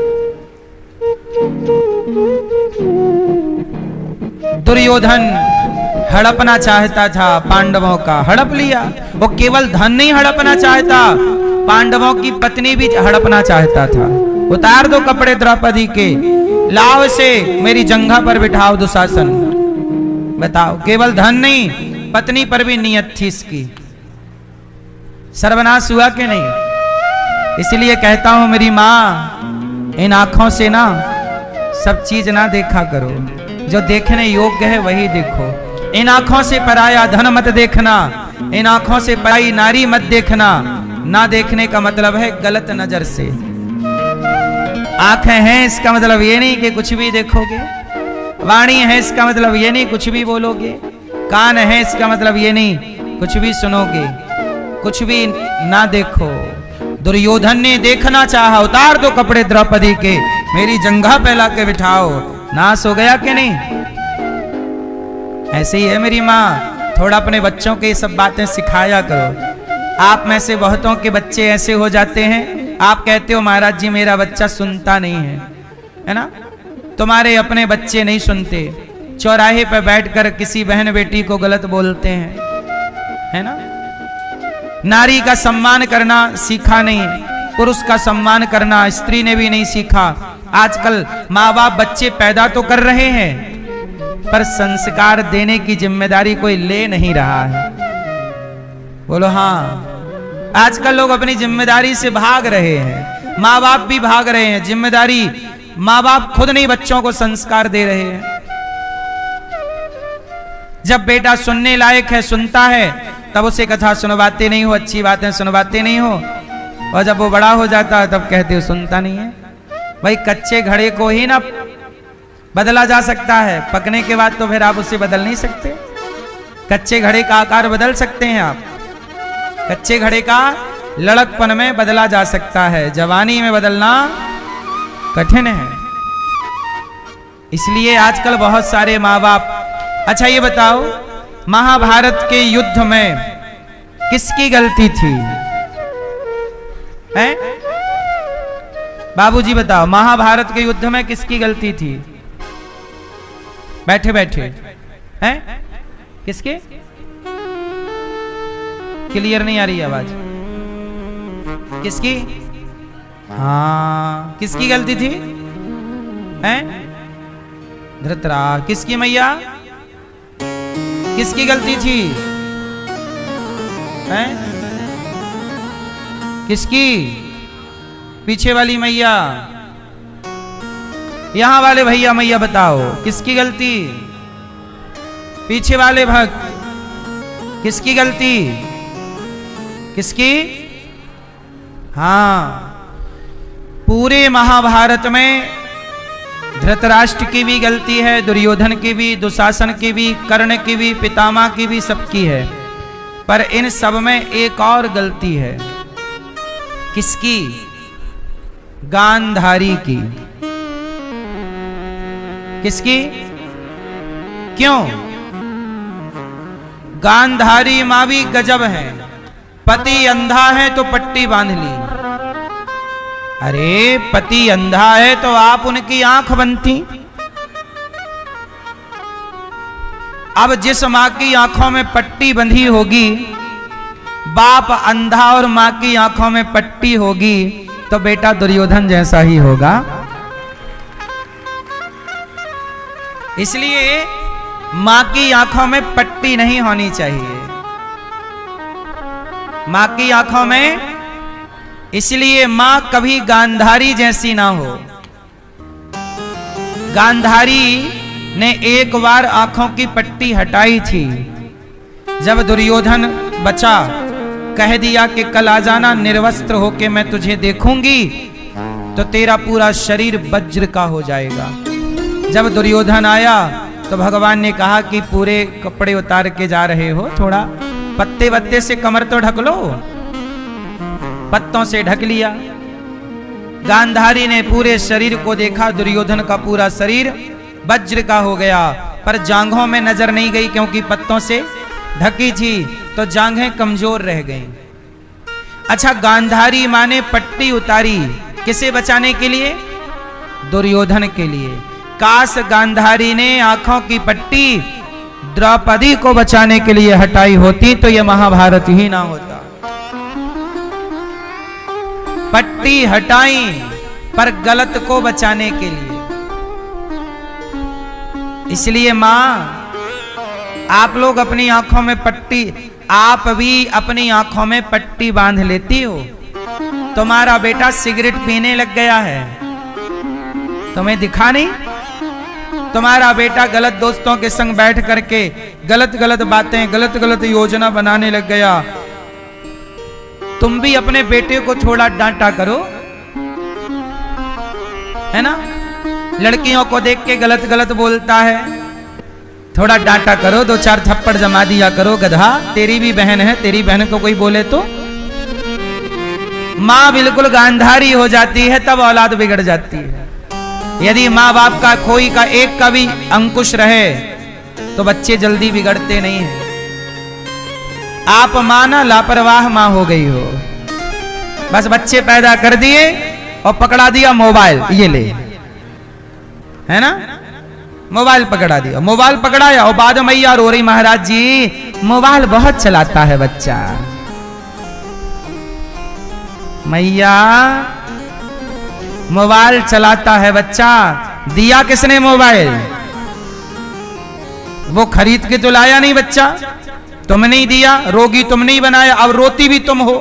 दुर्योधन हड़पना चाहता था पांडवों का, हड़प लिया। वो केवल धन नहीं हड़पना चाहता, पांडवों की पत्नी भी हड़पना चाहता था। उतार दो कपड़े द्रौपदी के, लाव से मेरी जंघा पर बिठाओ दुशासन। बताओ, केवल धन नहीं, पत्नी पर भी नियत थी इसकी। सर्वनाश हुआ कि नहीं? इसलिए कहता हूं मेरी मां, इन आंखों से ना सब चीज ना देखा करो, जो देखने योग्य है वही देखो। इन आंखों से पराया धन मत देखना, इन आंखों से पराई नारी मत देखना। ना देखने का मतलब है गलत नजर से। आंखें हैं इसका मतलब ये नहीं कि कुछ भी देखोगे, वाणी है इसका मतलब ये नहीं कुछ भी बोलोगे, कान है इसका मतलब ये नहीं कुछ भी सुनोगे, कुछ भी ना देखो। दुर्योधन ने देखना चाहा, उतार दो कपड़े द्रौपदी के, मेरी जंघा पे ला के बिठाओ। नाश हो गया कि नहीं? ऐसे ही है मेरी माँ, थोड़ा अपने बच्चों के ये सब बातें सिखाया करो। आप में से बहुतों के बच्चे ऐसे हो जाते हैं, आप कहते हो महाराज जी मेरा बच्चा सुनता नहीं है ना? तुम्हारे अपने बच्चे नहीं सुनते, चौराहे पर बैठकर किसी बहन बेटी को गलत बोलते हैं, है ना? नारी का सम्मान करना सीखा नहीं, पुरुष का सम्मान करना स्त्री ने भी नहीं सीखा। आजकल माँ बाप बच्चे पैदा तो कर रहे हैं, पर संस्कार देने की जिम्मेदारी कोई ले नहीं रहा है। बोलो हाँ, आजकल लोग अपनी जिम्मेदारी से भाग रहे हैं, माँ बाप भी भाग रहे हैं। जिम्मेदारी माँ बाप खुद नहीं बच्चों को संस्कार दे रहे हैं। जब बेटा सुनने लायक है सुनता है, तब उसे कथा सुनवाते नहीं हो, अच्छी बातें सुनवाते नहीं हो, और जब वो बड़ा हो जाता है तब कहते हो सुनता नहीं है। भाई कच्चे घड़े को ही ना बदला जा सकता है, पकने के बाद तो फिर आप उसे बदल नहीं सकते। कच्चे घड़े का आकार बदल सकते हैं आप, कच्चे घड़े का लड़कपन में बदला जा सकता है, जवानी में बदलना कठिन है। इसलिए आजकल बहुत सारे माँ बाप। अच्छा ये बताओ, महाभारत के युद्ध में किसकी गलती थी? हैं? बाबूजी बताओ, महाभारत के युद्ध में किसकी गलती थी? बैठे बैठे हैं? किसके? क्लियर नहीं आ रही आवाज। किसकी? हाँ, किसकी गलती थी? हैं? धृतराष्ट्र। किसकी मैया? किसकी गलती थी? हैं? किसकी? पीछे वाली मैया। यहां वाले भैया मैया बताओ, किसकी गलती? पीछे वाले भक्त, किसकी गलती? किसकी? हाँ, पूरे महाभारत में धृतराष्ट्र की भी गलती है, दुर्योधन की भी, दुशासन की भी, कर्ण की भी, पितामह की भी, सबकी है। पर इन सब में एक और गलती है। किसकी? गांधारी की। किसकी? क्यों? गांधारी मां भी गजब है। पति अंधा है तो पट्टी बांध ली। अरे पति अंधा है तो आप उनकी आंख बनती। अब जिस माँ की आंखों में पट्टी बंधी होगी, बाप अंधा और माँ की आंखों में पट्टी होगी, तो बेटा दुर्योधन जैसा ही होगा। इसलिए माँ की आंखों में पट्टी नहीं होनी चाहिए, माँ की आंखों में। इसलिए माँ कभी गांधारी जैसी ना हो। गांधारी ने एक बार आंखों की पट्टी हटाई थी। जब दुर्योधन बचा, कह दिया कि कल आ जाना निर्वस्त्र होके, मैं तुझे देखूंगी तो तेरा पूरा शरीर वज्र का हो जाएगा। जब दुर्योधन आया तो भगवान ने कहा कि पूरे कपड़े उतार के जा रहे हो, थोड़ा पत्ते वत्ते से कमर तो ढक लो। पत्तों से ढक लिया। गांधारी ने पूरे शरीर को देखा, दुर्योधन का पूरा शरीर वज्र का हो गया, पर जांघों में नजर नहीं गई क्योंकि पत्तों से ढकी थी, तो जांघें कमजोर रह गईं। अच्छा, गांधारी मां ने पट्टी उतारी किसे बचाने के लिए? दुर्योधन के लिए। काश गांधारी ने आंखों की पट्टी द्रौपदी को बचाने के लिए हटाई होती तो यह महाभारत ही ना होता। पट्टी हटाई पर गलत को बचाने के लिए। इसलिए मां, आप लोग अपनी आंखों में पट्टी, आप भी अपनी आंखों में पट्टी बांध लेती हो। तुम्हारा बेटा सिगरेट पीने लग गया है, तुम्हें दिखा नहीं? तुम्हारा बेटा गलत दोस्तों के संग बैठ करके गलत गलत बातें, गलत गलत योजना बनाने लग गया। तुम भी अपने बेटे को थोड़ा डांटा करो, है ना? लड़कियों को देख के गलत गलत बोलता है, थोड़ा डांटा करो, दो चार थप्पड़ जमा दिया करो। गधा, तेरी भी बहन है, तेरी बहन को कोई बोले तो? मां बिल्कुल गांधारी हो जाती है, तब औलाद बिगड़ जाती है। यदि माँ बाप का कोई का एक का भी अंकुश रहे तो बच्चे जल्दी बिगड़ते नहीं हैं। आप मां ना लापरवाह मां हो गई हो, बस बच्चे पैदा कर दिए और पकड़ा दिया मोबाइल, ये ले, है ना? मोबाइल पकड़ा दिया, मोबाइल पकड़ाया और बाद में मैया रो रही, महाराज जी मोबाइल बहुत चलाता है बच्चा। मैया मोबाइल चलाता है बच्चा, दिया किसने मोबाइल? वो खरीद के तो लाया नहीं बच्चा, तुम नहीं दिया, रोगी तुम नहीं बनाया, अब रोती भी तुम हो,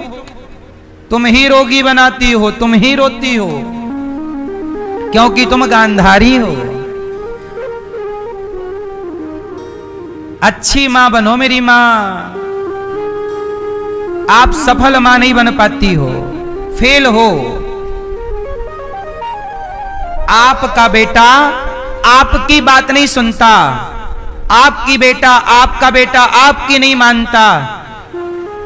तुम ही रोगी बनाती हो, तुम ही रोती हो, क्योंकि तुम गांधारी हो। अच्छी मां बनो मेरी मां। आप सफल मां नहीं बन पाती हो, फेल हो। आपका बेटा आपकी बात नहीं सुनता, आपकी बेटा आपका बेटा आपकी नहीं मानता,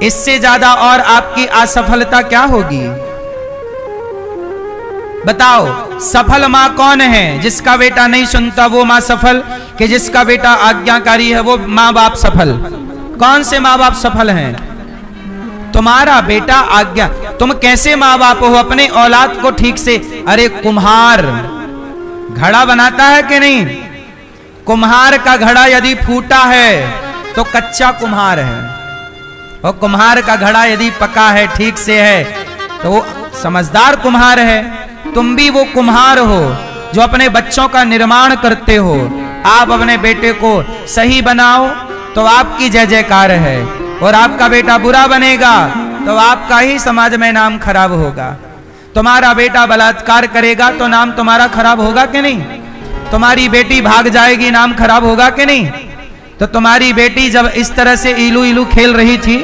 इससे ज्यादा और आपकी असफलता क्या होगी? बताओ, सफल मां कौन है? जिसका बेटा नहीं सुनता वो मां सफल, कि जिसका बेटा आज्ञाकारी है वो मां बाप सफल? कौन से मां बाप सफल हैं? तुम्हारा बेटा आज्ञा। तुम कैसे माँ बाप हो अपने औलाद को ठीक से? अरे कुम्हार घड़ा बनाता है कि नहीं? कुम्हार का घड़ा यदि फूटा है तो कच्चा कुम्हार है, और कुम्हार का घड़ा यदि पका है, ठीक से है, तो वो समझदार कुम्हार है। तुम भी वो कुम्हार हो जो अपने बच्चों का निर्माण करते हो। आप अपने बेटे को सही बनाओ तो आपकी जय जयकार है, और आपका बेटा बुरा बनेगा तो आपका ही समाज में नाम खराब होगा। तुम्हारा बेटा बलात्कार करेगा तो नाम तुम्हारा खराब होगा कि नहीं? तुम्हारी बेटी भाग जाएगी, नाम खराब होगा कि नहीं? तो तुम्हारी बेटी जब इस तरह से इलू इलू खेल रही थी,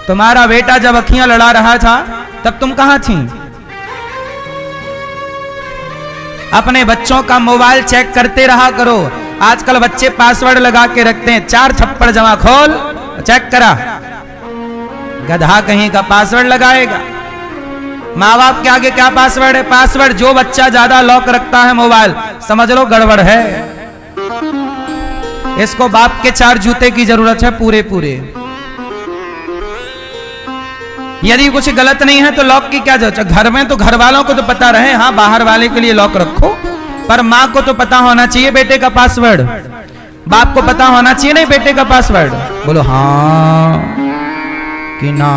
तुम्हारा बेटा जब अखियां लड़ा रहा था, तब तुम कहां थी? अपने बच्चों का मोबाइल चेक करते रहा करो। आजकल बच्चे पासवर्ड लगा के रखते हैं, 4 थप्पड़ जमा, खोल चेक करा। गधा कहीं का पासवर्ड लगाएगा। माँ बाप के आगे क्या पासवर्ड है? पासवर्ड। जो बच्चा ज्यादा लॉक रखता है मोबाइल, समझ लो गड़बड़ है। इसको बाप के 4 जूते की जरूरत है, पूरे पूरे। यदि कुछ गलत नहीं है तो लॉक की क्या जरूरत है? घर में तो घर वालों को तो पता रहे, हाँ बाहर वाले के लिए लॉक रखो, पर माँ को तो पता होना चाहिए बेटे का पासवर्ड। बाप को पता होना चाहिए नहीं बेटे का पासवर्ड? बोलो हाँ कि ना।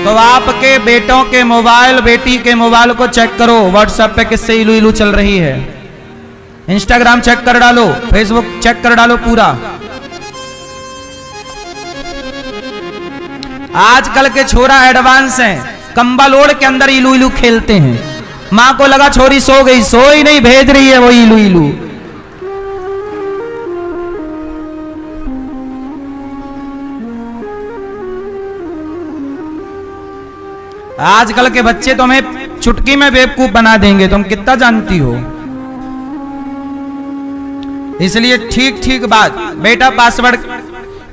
तो आपके बेटों के मोबाइल, बेटी के मोबाइल को चेक करो, व्हाट्सएप पे किससे इलू इलू चल रही है, इंस्टाग्राम चेक कर डालो, फेसबुक चेक कर डालो पूरा। आजकल के छोरा एडवांस हैं, कंबल ओढ़ के अंदर इलू इलू खेलते हैं। मां को लगा छोरी सो गई, सोई नहीं, भेज रही है वो इलू इलू। आजकल के बच्चे तुम्हें चुटकी में बेवकूफ बना देंगे, तुम कितना जानती हो। इसलिए ठीक ठीक बात, बेटा पासवर्ड,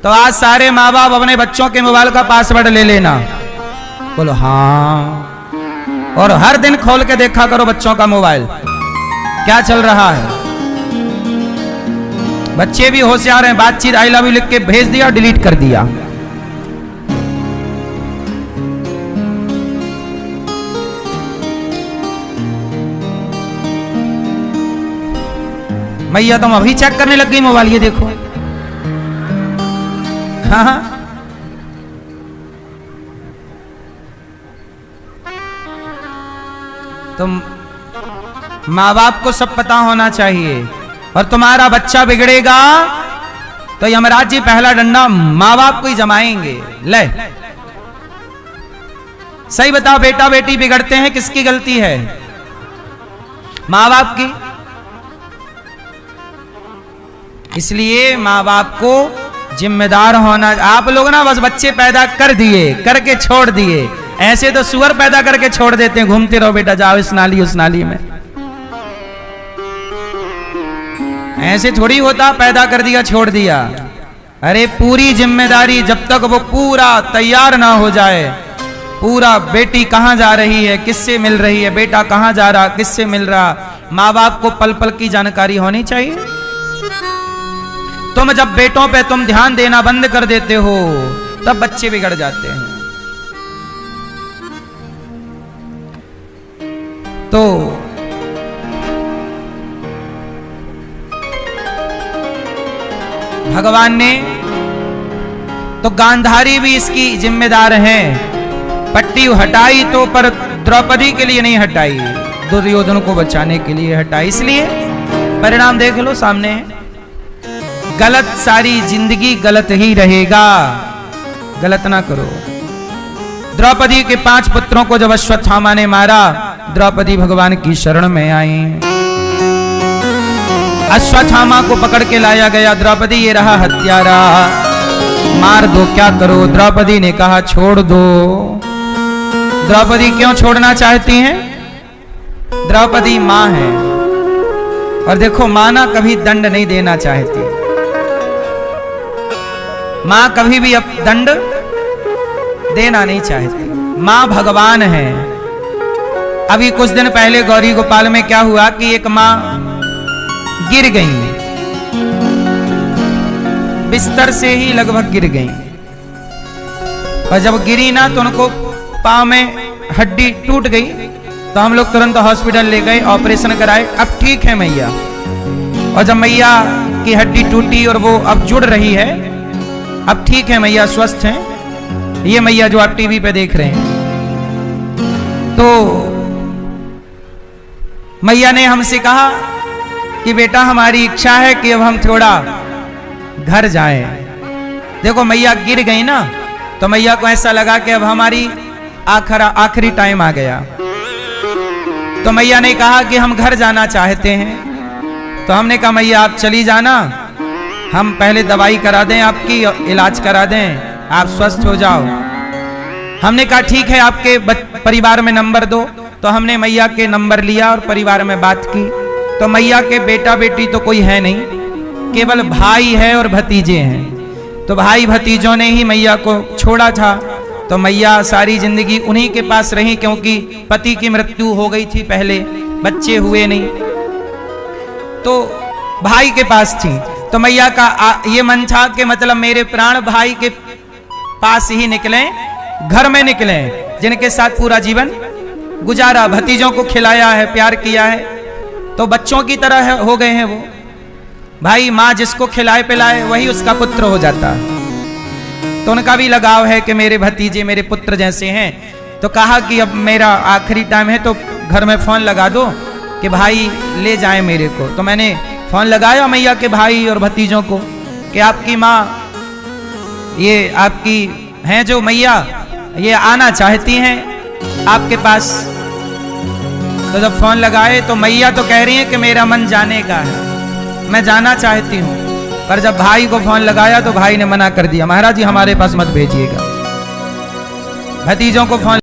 तो आज सारे माँ बाप अपने बच्चों के मोबाइल का पासवर्ड ले लेना। बोलो हाँ। और हर दिन खोल के देखा करो बच्चों का मोबाइल क्या चल रहा है। बच्चे भी होशियार हैं, बातचीत आई लव यू लिख के भेज दिया, डिलीट कर दिया। मैया तुम अभी चेक करने लग गई मोबाइल, ये देखो। हाँ हाँ, तुम माँ बाप को सब पता होना चाहिए। और तुम्हारा बच्चा बिगड़ेगा तो यमराज जी पहला डंडा माँ बाप को ही जमाएंगे। ले सही बताओ, बेटा बेटी बिगड़ते हैं, किसकी गलती है? माँ बाप की। इसलिए माँ बाप को जिम्मेदार होना। आप लोग ना बस बच्चे पैदा कर दिए, करके छोड़ दिए। ऐसे तो सुअर पैदा करके छोड़ देते हैं, घूमते रहो बेटा, जाओ इस नाली उस नाली में। ऐसे थोड़ी होता, पैदा कर दिया छोड़ दिया। अरे पूरी जिम्मेदारी, जब तक वो पूरा तैयार ना हो जाए, पूरा बेटी कहां जा रही है, किससे मिल रही है, बेटा कहां जा रहा, किससे मिल रहा, माँ बाप को पल पल की जानकारी होनी चाहिए। तुम जब बेटों पे तुम ध्यान देना बंद कर देते हो तब बच्चे बिगड़ जाते हैं। तो भगवान ने तो गांधारी भी इसकी जिम्मेदार है, पट्टी हटाई तो, पर द्रौपदी के लिए नहीं हटाई, दुर्योधन को बचाने के लिए हटाई। इसलिए परिणाम देख लो सामने है। गलत, सारी जिंदगी गलत ही रहेगा, गलत ना करो। द्रौपदी के 5 पुत्रों को जब अश्वत्थामा ने मारा, द्रौपदी भगवान की शरण में आई। अश्वत्थामा को पकड़ के लाया गया, द्रौपदी ये रहा हत्यारा, मार दो, क्या करो? द्रौपदी ने कहा छोड़ दो। द्रौपदी क्यों छोड़ना चाहती हैं? द्रौपदी मां है, और देखो मां ना कभी दंड नहीं देना चाहती। मां कभी भी अब दंड देना नहीं चाहती। मां भगवान है। अभी कुछ दिन पहले गौरी गोपाल में क्या हुआ कि एक मां गिर गई, बिस्तर से ही लगभग गिर गई, और जब गिरी ना तो उनको पांव में हड्डी टूट गई, तो हम लोग तुरंत हॉस्पिटल ले गए, ऑपरेशन कराए। अब ठीक है मैया। और जब मैया की हड्डी टूटी और वो अब जुड़ रही है, अब ठीक है मैया, स्वस्थ हैं। ये मैया जो आप टीवी पे देख रहे हैं, तो मैया ने हमसे कहा कि बेटा हमारी इच्छा है कि अब हम थोड़ा घर जाएं। देखो मैया गिर गई ना, तो मैया को ऐसा लगा कि अब हमारी आखिरी टाइम आ गया। तो मैया ने कहा कि हम घर जाना चाहते हैं। तो हमने कहा मैया आप चली जाना, हम पहले दवाई करा दें, आपकी इलाज करा दें, आप स्वस्थ हो जाओ। हमने कहा ठीक है, आपके परिवार में नंबर दो। तो हमने मैया के नंबर लिया और परिवार में बात की। तो मैया के बेटा बेटी तो कोई है नहीं, केवल भाई है और भतीजे हैं। तो भाई भतीजों ने ही मैया को छोड़ा था। तो मैया सारी जिंदगी उन्हीं के पास रही, क्योंकि पति की मृत्यु हो गई थी पहले, बच्चे हुए नहीं, तो भाई के पास थी। तो मैया का ये मन था कि मतलब मेरे प्राण भाई के पास ही निकलें, घर में निकलें, जिनके साथ पूरा जीवन गुजारा, भतीजों को खिलाया है, प्यार किया है, तो बच्चों की तरह हो गए हैं वो। भाई माँ जिसको खिलाए पिलाए वही उसका पुत्र हो जाता है। तो उनका भी लगाव है कि मेरे भतीजे मेरे पुत्र जैसे हैं। तो कहा कि अब मेरा आखिरी टाइम है तो घर में फोन लगा दो कि भाई ले जाए मेरे को। तो मैंने फोन लगाया मैया के भाई और भतीजों को कि आपकी माँ ये आपकी हैं जो मैया ये आना चाहती हैं आपके पास। तो जब फोन लगाए तो मैया तो कह रही है कि मेरा मन जाने का है, मैं जाना चाहती हूँ। पर जब भाई को फोन लगाया तो भाई ने मना कर दिया, महाराज जी हमारे पास मत भेजिएगा। भतीजों को फोन